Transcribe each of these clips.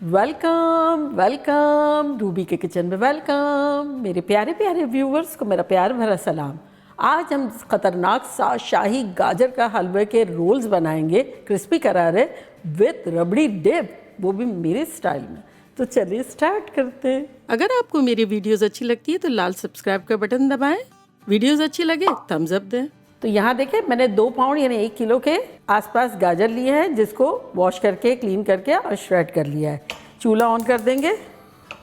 Welcome welcome Ruby के kitchen में welcome. मेरे प्यारे प्यारे व्यूवर्स को मेरा प्यार भरा सलाम। आज हम ख़तरनाक सा शाही गाजर का हलवे के रोल्स बनाएंगे, क्रिस्पी करारे विथ रबड़ी डिप, वो भी मेरे स्टाइल में। तो चलिए स्टार्ट करते हैं। अगर आपको मेरी वीडियोस अच्छी लगती है तो लाल सब्सक्राइब का बटन दबाएं, वीडियोस अच्छी लगे थम्स अप दें। तो यहाँ देखिए मैंने 2 पाउंड यानी 1 किलो के आसपास गाजर लिए हैं, जिसको वॉश करके क्लीन करके और श्रेड कर लिया है। चूल्हा ऑन कर देंगे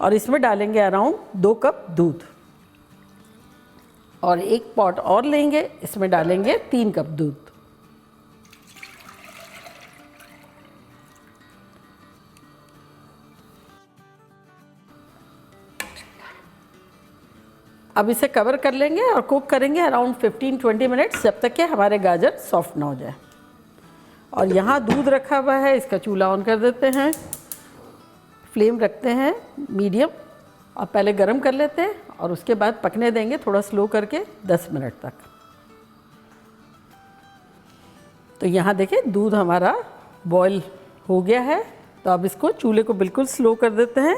और इसमें डालेंगे अराउंड 2 कप दूध और एक पॉट और लेंगे, इसमें डालेंगे 3 कप दूध। अब इसे कवर कर लेंगे और कुक करेंगे अराउंड 15-20 मिनट्स, जब तक कि हमारे गाजर सॉफ्ट ना हो जाए। और यहाँ दूध रखा हुआ है, इसका चूल्हा ऑन कर देते हैं, फ्लेम रखते हैं मीडियम और पहले गरम कर लेते हैं और उसके बाद पकने देंगे थोड़ा स्लो करके 10 मिनट तक। तो यहाँ देखिए दूध हमारा बॉईल हो गया है, तो अब इसको चूल्हे को बिल्कुल स्लो कर देते हैं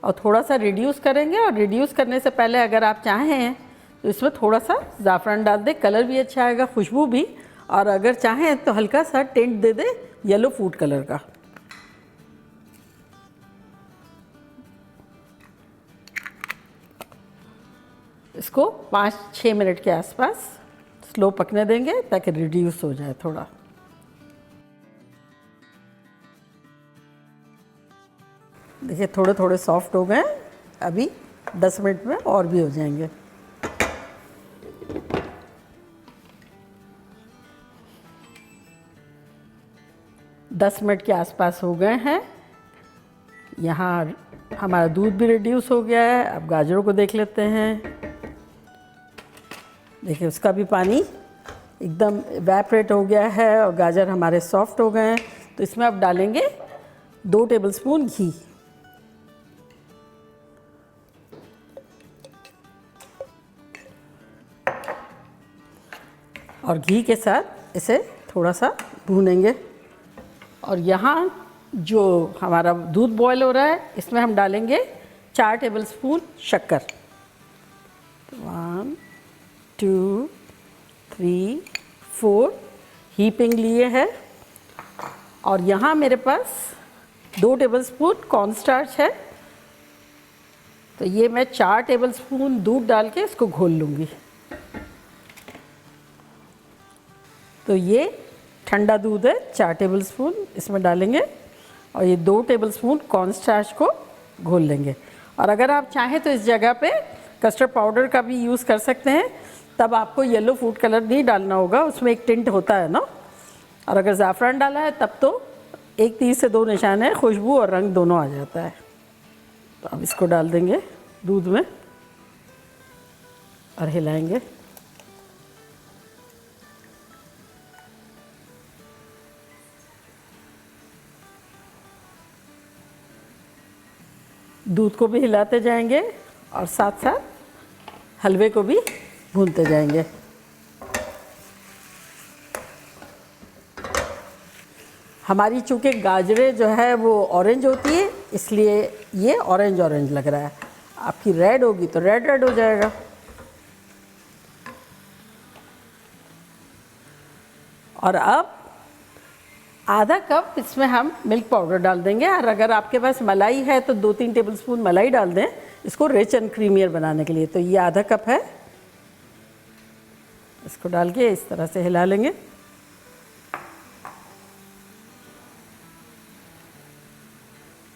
और थोड़ा सा रिड्यूस करेंगे। और रिड्यूस करने से पहले अगर आप चाहें तो इसमें थोड़ा सा ज़ाफ़रान डाल दें, कलर भी अच्छा आएगा, खुशबू भी। और अगर चाहें तो हल्का सा टिंट दे दें येलो फूड कलर का। इसको 5-6 मिनट के आसपास स्लो पकने देंगे ताकि रिड्यूस हो जाए थोड़ा। देखिए थोड़े थोड़े सॉफ्ट हो गए, अभी 10 मिनट में और भी हो जाएंगे। दस मिनट के आसपास हो गए हैं। यहाँ हमारा दूध भी रिड्यूस हो गया है। अब गाजरों को देख लेते हैं। देखिए उसका भी पानी एकदम इवेपोरेट हो गया है और गाजर हमारे सॉफ्ट हो गए हैं। तो इसमें अब डालेंगे 2 टेबलस्पून घी। और घी के साथ इसे थोड़ा सा भूनेंगे। और यहाँ जो हमारा दूध बॉयल हो रहा है, इसमें हम डालेंगे 4 टेबलस्पून शक्कर। 1 2 3 4 हीपिंग लिए है। और यहाँ मेरे पास 2 टेबलस्पून कॉर्नस्टार्च है, तो ये मैं 4 टेबलस्पून दूध डाल के इसको घोल लूँगी। तो ये ठंडा दूध है, 4 टेबलस्पून इसमें डालेंगे और ये 2 टेबलस्पून कॉर्नस्टार्च को घोल लेंगे। और अगर आप चाहें तो इस जगह पे कस्टर्ड पाउडर का भी यूज़ कर सकते हैं, तब आपको येलो फूड कलर नहीं डालना होगा, उसमें एक टिंट होता है ना। और अगर ज़ाफ़रान डाला है तब तो 1 तीर से 2 निशान है, खुशबू और रंग दोनों आ जाता है। तो अब इसको डाल देंगे दूध में और हिलाएंगे। दूध को भी हिलाते जाएंगे और साथ साथ हलवे को भी भूनते जाएंगे। हमारी चूँकि गाजरें जो है वो ऑरेंज होती है, इसलिए ये ऑरेंज ऑरेंज लग रहा है। आपकी रेड होगी तो रेड रेड हो जाएगा। और अब आधा कप इसमें हम मिल्क पाउडर डाल देंगे। और अगर आपके पास मलाई है तो 2-3 टेबलस्पून मलाई डाल दें, इसको रिच एंड क्रीमियर बनाने के लिए। तो ये आधा कप है, इसको डाल के इस तरह से हिला लेंगे।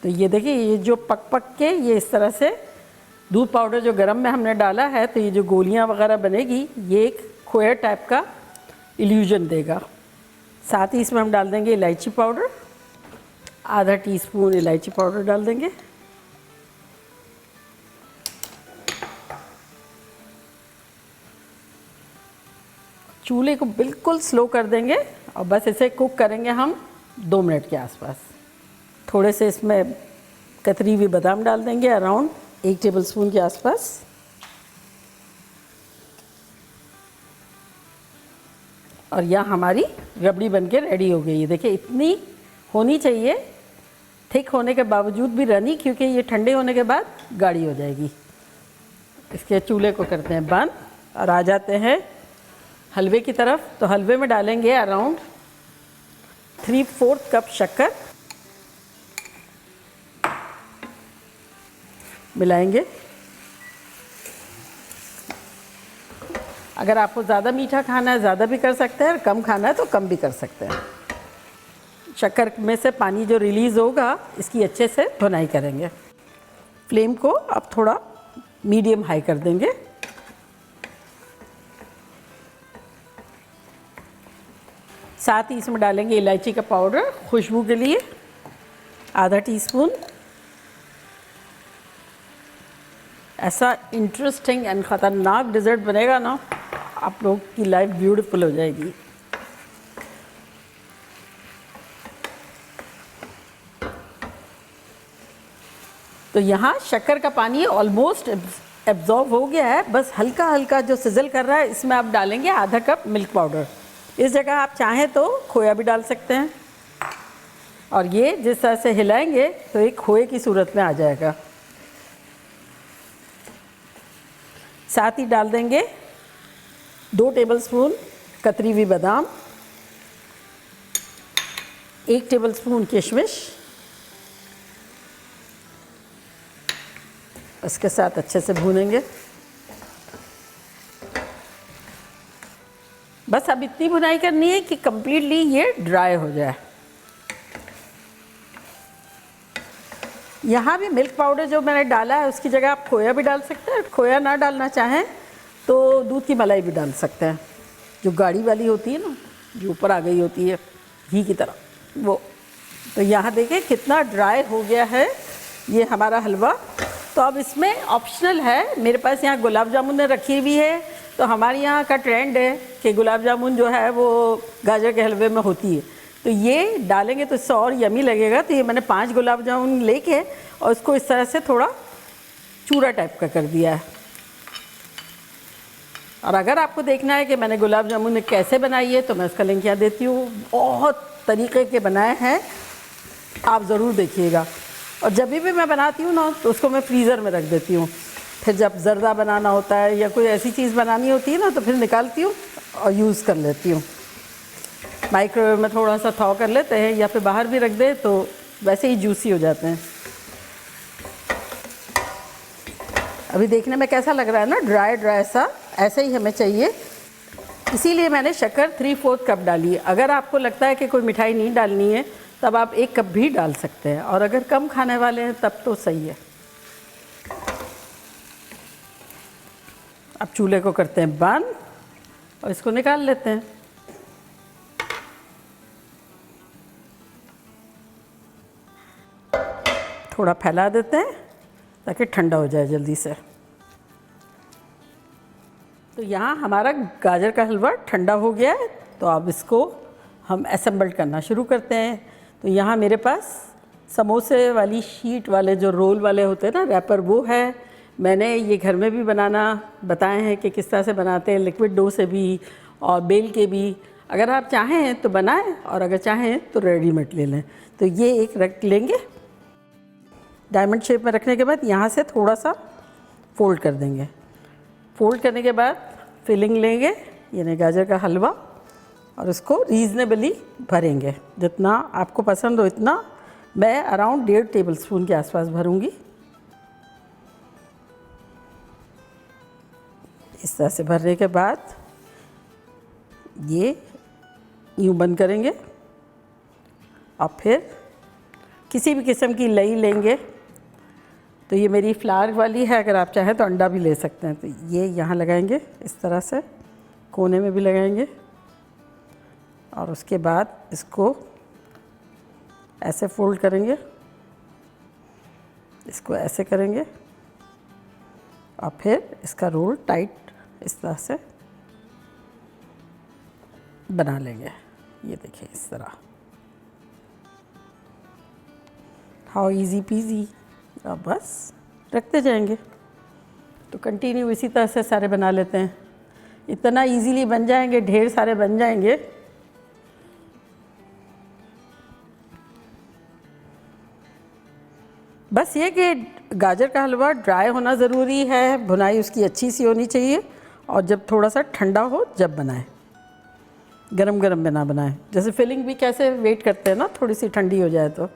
तो ये देखिए ये जो पक पक के ये इस तरह से दूध पाउडर जो गरम में हमने डाला है, तो ये जो गोलियां वगैरह बनेगी, ये एक खोया टाइप का इल्यूजन देगा। साथ ही इसमें हम डाल देंगे इलायची पाउडर, आधा टीस्पून इलायची पाउडर डाल देंगे। चूल्हे को बिल्कुल स्लो कर देंगे और बस इसे कुक करेंगे हम 2 मिनट के आसपास। थोड़े से इसमें कतरी हुई बादाम डाल देंगे, अराउंड 1 टेबलस्पून के आसपास। और यहाँ हमारी रबड़ी बनके रेडी हो गई है। देखिए इतनी होनी चाहिए थिक होने के बावजूद भी रनी, क्योंकि ये ठंडे होने के बाद गाढ़ी हो जाएगी। इसके चूल्हे को करते हैं बंद और आ जाते हैं हलवे की तरफ। तो हलवे में डालेंगे अराउंड 3/4 कप शक्कर, मिलाएंगे। अगर आपको ज़्यादा मीठा खाना है ज़्यादा भी कर सकते हैं, और कम खाना है तो कम भी कर सकते हैं। शक्कर में से पानी जो रिलीज़ होगा इसकी अच्छे से भुनाई करेंगे। फ्लेम को अब थोड़ा मीडियम हाई कर देंगे। साथ ही इसमें डालेंगे इलायची का पाउडर खुशबू के लिए, आधा टीस्पून। ऐसा इंटरेस्टिंग एंड ख़तरनाक डिज़र्ट बनेगा ना, आप लोग की लाइफ ब्यूटीफुल हो जाएगी। तो यहाँ शक्कर का पानी ऑलमोस्ट एब्जॉर्ब हो गया है, बस हल्का हल्का जो सिजल कर रहा है इसमें आप डालेंगे आधा कप मिल्क पाउडर। इस जगह आप चाहें तो खोया भी डाल सकते हैं, और ये जिस तरह से हिलाएंगे तो एक खोए की सूरत में आ जाएगा। साथ ही डाल देंगे 2 टेबलस्पून कतरी हुई बादाम, 1 टेबलस्पून किशमिश। इसके साथ अच्छे से भूनेंगे। बस अब इतनी भुनाई करनी है कि कंप्लीटली ये ड्राई हो जाए। यहाँ भी मिल्क पाउडर जो मैंने डाला है उसकी जगह आप खोया भी डाल सकते हैं। खोया ना डालना चाहें तो दूध की मलाई भी डाल सकते हैं, जो गाढ़ी वाली होती है ना, जो ऊपर आ गई होती है घी की तरह, वो। तो यहाँ देखें कितना ड्राई हो गया है ये हमारा हलवा। तो अब इसमें ऑप्शनल है, मेरे पास यहाँ गुलाब जामुन रखी हुई है। तो हमारे यहाँ का ट्रेंड है कि गुलाब जामुन जो है वो गाजर के हलवे में होती है, तो ये डालेंगे तो इससे और यमी लगेगा। तो ये मैंने 5 गुलाब जामुन लेके और उसको इस तरह से थोड़ा चूरा टाइप का कर दिया है। और अगर आपको देखना है कि मैंने गुलाब जामुन कैसे बनाई है तो मैं उसका लिंक यहाँ देती हूँ। बहुत तरीके के बनाए हैं, आप ज़रूर देखिएगा। और जब भी मैं बनाती हूँ ना तो उसको मैं फ्रीज़र में रख देती हूँ। फिर जब ज़र्दा बनाना होता है या कोई ऐसी चीज़ बनानी होती है ना तो फिर निकालती हूँ और यूज़ कर लेती हूँ। माइक्रोवेव में थोड़ा सा थॉ कर लेते हैं या फिर बाहर भी रख दे तो वैसे ही जूसी हो जाते हैं। अभी देखने में कैसा लग रहा है ना, ड्राई ड्राई सा, ऐसे ही हमें चाहिए। इसीलिए मैंने शक्कर 3/4 कप डाली है। अगर आपको लगता है कि कोई मिठाई नहीं डालनी है तब आप 1 कप भी डाल सकते हैं, और अगर कम खाने वाले हैं तब तो सही है। अब चूल्हे को करते हैं बंद और इसको निकाल लेते हैं। थोड़ा फैला देते हैं ताकि ठंडा हो जाए जल्दी से। तो यहाँ हमारा गाजर का हलवा ठंडा हो गया है, तो अब इसको हम असेंबल करना शुरू करते हैं। तो यहाँ मेरे पास समोसे वाली शीट वाले जो रोल वाले होते हैं ना, रैपर, वो है। मैंने ये घर में भी बनाना बताए हैं कि किस तरह से बनाते हैं, लिक्विड डो से भी और बेल के भी। अगर आप चाहें तो बनाएं और अगर चाहें तो रेडीमेड ले लें। तो ये एक रख लेंगे, डायमंड शेप में रखने के बाद यहाँ से थोड़ा सा फोल्ड कर देंगे। फोल्ड करने के बाद फिलिंग लेंगे, यानी गाजर का हलवा, और उसको रीज़नेबली भरेंगे। जितना आपको पसंद हो इतना। मैं अराउंड 1.5 टेबलस्पून के आसपास भरूंगी। इस तरह से भरने के बाद ये यूँ बंद करेंगे और फिर किसी भी किस्म की लई लेंगे। तो ये मेरी फ्लावर वाली है, अगर आप चाहें तो अंडा भी ले सकते हैं। तो ये यहाँ लगाएंगे, इस तरह से कोने में भी लगाएंगे, और उसके बाद इसको ऐसे फोल्ड करेंगे, इसको ऐसे करेंगे और फिर इसका रोल टाइट इस तरह से बना लेंगे। ये देखिए इस तरह, हाउ इजी पीजी। अब बस रखते जाएंगे तो कंटिन्यू इसी तरह से सारे बना लेते हैं। इतना इजीली बन जाएंगे, ढेर सारे बन जाएंगे। बस ये कि गाजर का हलवा ड्राई होना ज़रूरी है, भुनाई उसकी अच्छी सी होनी चाहिए, और जब थोड़ा सा ठंडा हो जब बनाएं, गरम गरम में ना बनाएं। जैसे फिलिंग भी कैसे वेट करते हैं ना, थोड़ी सी ठंडी हो जाए तो।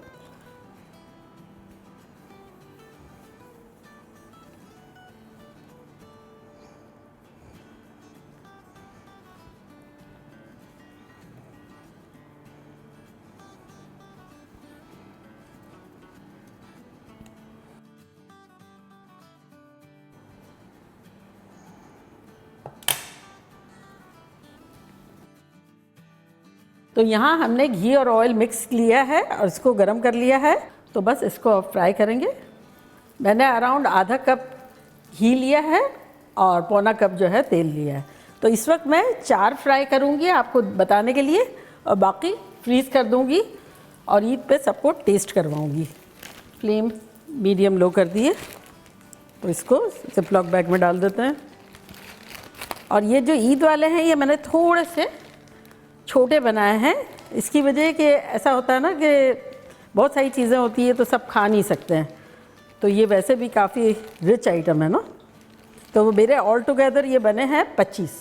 तो यहाँ हमने घी और ऑयल मिक्स लिया है और इसको गरम कर लिया है। तो बस इसको अब फ्राई करेंगे। मैंने अराउंड आधा कप घी लिया है और पौना कप जो है तेल लिया है। तो इस वक्त मैं 4 फ्राई करूँगी आपको बताने के लिए, और बाकी फ्रीज़ कर दूँगी और ईद पे सबको टेस्ट करवाऊँगी। फ्लेम मीडियम लो कर दिए। तो इसको जिपलॉक बैग में डाल देते हैं। और ये जो ईद वाले हैं ये मैंने थोड़े से छोटे बनाए हैं। इसकी वजह कि ऐसा होता है ना कि बहुत सारी चीज़ें होती है तो सब खा नहीं सकते हैं, तो ये वैसे भी काफ़ी रिच आइटम है ना। तो वो मेरे ऑल टुगेदर ये बने हैं 25।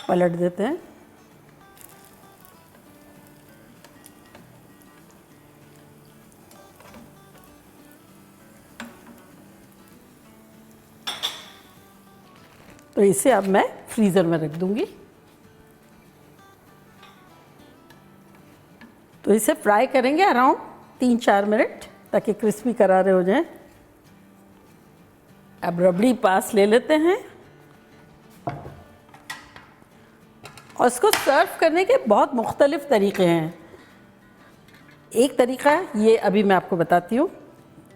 पलट देते हैं। तो इसे अब मैं फ्रीज़र में रख दूंगी। तो इसे फ्राई करेंगे अराउंड 3-4 मिनट ताकि क्रिस्पी करारे हो जाएं। अब रबड़ी पास ले लेते हैं और इसको सर्व करने के बहुत मुख्तलिफ तरीके हैं। एक तरीका ये अभी मैं आपको बताती हूँ।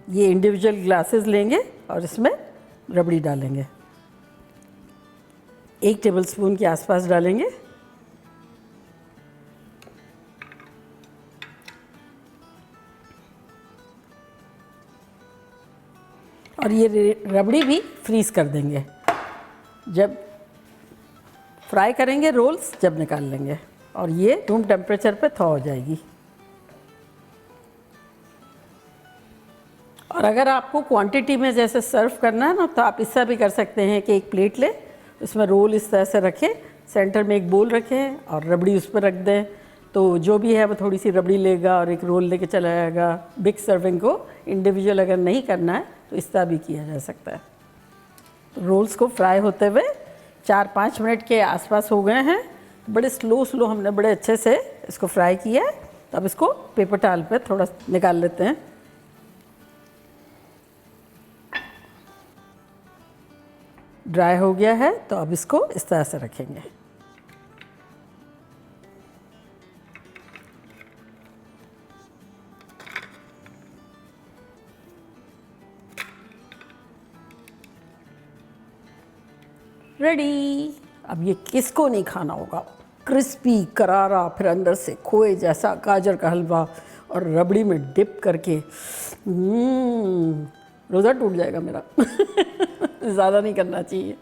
ये इंडिविजुअल ग्लासेस लेंगे और इसमें रबड़ी डालेंगे, 1 टेबलस्पून के आसपास डालेंगे। और ये रबड़ी भी फ्रीज़ कर देंगे। जब फ्राई करेंगे रोल्स जब निकाल लेंगे, और ये रूम टेम्परेचर पे थॉ हो जाएगी। और अगर आपको क्वांटिटी में जैसे सर्व करना है ना, तो आप इससे भी कर सकते हैं कि एक प्लेट लें, उसमें रोल इस तरह से रखें, सेंटर में एक बोल रखें और रबड़ी उस पर रख दें। तो जो भी है वो थोड़ी सी रबड़ी लेगा और एक रोल लेके चला जाएगा। बिग सर्विंग को इंडिविजुअल अगर नहीं करना है तो इस तरह भी किया जा सकता है। तो रोल्स को फ्राई होते हुए 4-5 मिनट के आसपास हो गए हैं। बड़े स्लो हमने बड़े अच्छे से इसको फ्राई किया है। तो अब इसको पेपर टॉवल पे थोड़ा निकाल लेते हैं। ड्राई हो गया है तो अब इसको इस तरह से रखेंगे। रेडी। अब ये किसको नहीं खाना होगा, क्रिस्पी करारा, फिर अंदर से खोए जैसा गाजर का हलवा और रबड़ी में डिप करके। रोज़ा टूट जाएगा मेरा। ज़्यादा नहीं करना चाहिए।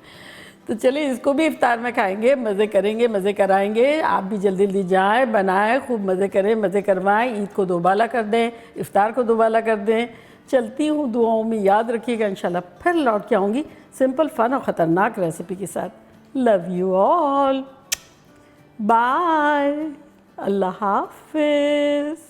तो चलिए इसको भी इफ्तार में खाएंगे, मज़े करेंगे, मज़े कराएंगे। आप भी जल्दी जल्दी जाएँ, बनाएं, खूब मज़े करें, मज़े करवाएं। ईद को दोबाला कर दें, इफ्तार को दोबाला कर दें। चलती हूँ, दुआओं में याद रखिएगा। इंशाल्लाह फिर लौट के आऊँगी सिंपल, फन और ख़तरनाक रेसिपी के साथ। लव यू ऑल, बाय, अल्लाह हाफिज़।